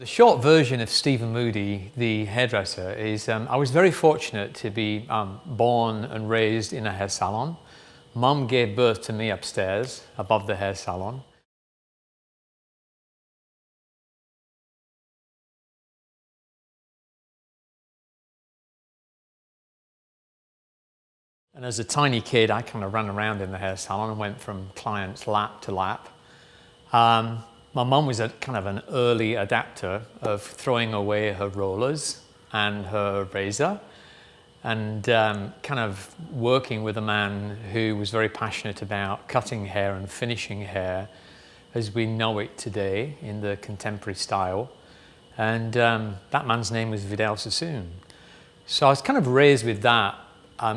The short version of Stephen Moody, the hairdresser, is I was very fortunate to be born and raised in a hair salon. Mum gave birth to me upstairs, above the hair salon. And as a tiny kid, I kind of ran around in the hair salon and went from client's lap to lap. My mum was kind of an early adapter of throwing away her rollers and her razor and kind of working with a man who was very passionate about cutting hair and finishing hair as we know it today in the contemporary style. And that man's name was Vidal Sassoon. So I was kind of raised with that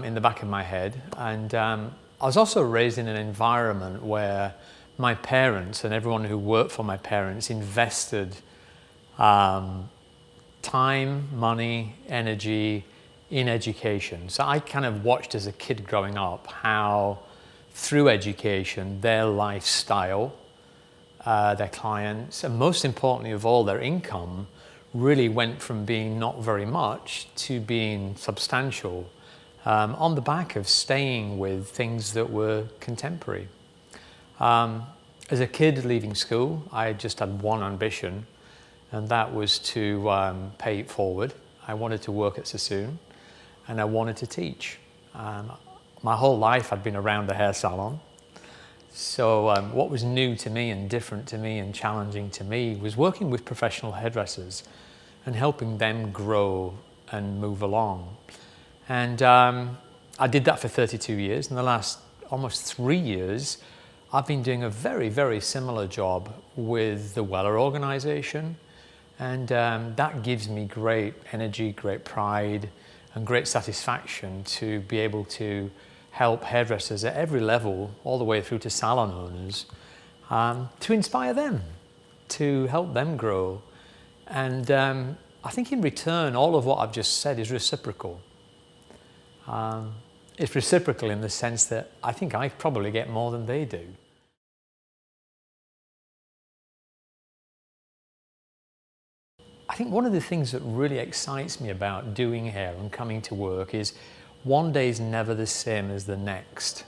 in the back of my head. And I was also raised in an environment where my parents and everyone who worked for my parents invested time, money, energy in education. So I kind of watched as a kid growing up how through education, their lifestyle, their clients, and most importantly of all, their income really went from being not very much to being substantial on the back of staying with things that were contemporary. As a kid leaving school, I just had one ambition, and that was to pay it forward. I wanted to work at Sassoon, and I wanted to teach. My whole life I'd been around the hair salon. So what was new to me and different to me and challenging to me was working with professional hairdressers and helping them grow and move along. And I did that for 32 years. In the last almost 3 years, I've been doing a very, very similar job with the Wella organization. And that gives me great energy, great pride, and great satisfaction to be able to help hairdressers at every level, all the way through to salon owners, to inspire them, to help them grow. And I think in return, all of what I've just said is reciprocal. It's reciprocal in the sense that I think I probably get more than they do. I think one of the things that really excites me about doing hair and coming to work is one day is never the same as the next.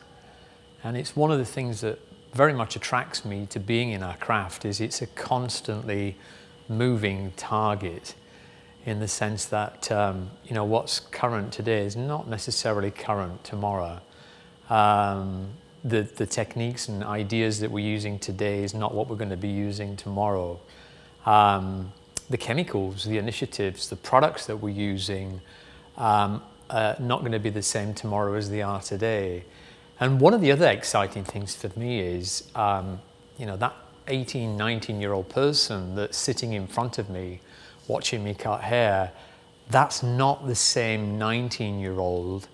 And it's one of the things that very much attracts me to being in our craft is it's a constantly moving target, in the sense that you know, what's current today is not necessarily current tomorrow. The techniques and ideas that we're using today is not what we're going to be using tomorrow. The chemicals, the initiatives, the products that we're using are not going to be the same tomorrow as they are today. And one of the other exciting things for me is you know, that 18, 19-year-old person that's sitting in front of me watching me cut hair, that's not the same 19-year-old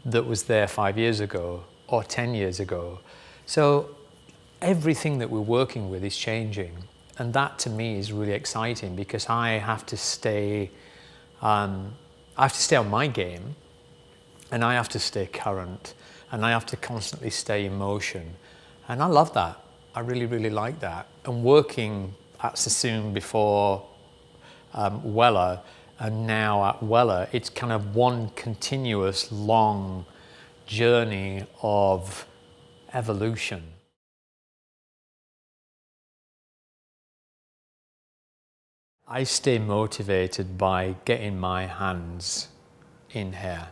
that was there 5 years ago or 10 years ago. So everything that we're working with is changing. And that to me is really exciting because I have to stay on my game, and I have to stay current, and I have to constantly stay in motion. And I love that. I really, really like that. And working at Sassoon before Wella, and now at Wella, it's kind of one continuous long journey of evolution. I stay motivated by getting my hands in hair.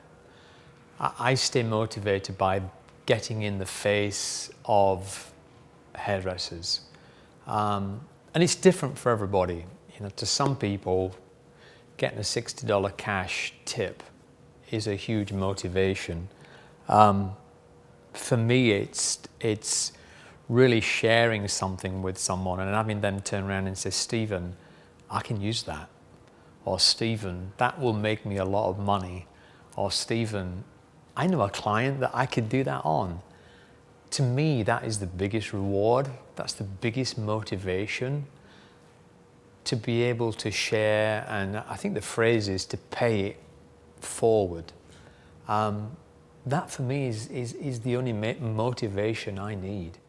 I stay motivated by getting in the face of hairdressers. And it's different for everybody. You know, to some people, getting a $60 cash tip is a huge motivation. For me, it's really sharing something with someone and having them turn around and say, Stephen, I can use that. Or Stephen, that will make me a lot of money. Or Stephen, I know a client that I could do that on. To me, that is the biggest reward. That's the biggest motivation, to be able to share, and I think the phrase is to pay it forward. That for me is the only motivation I need.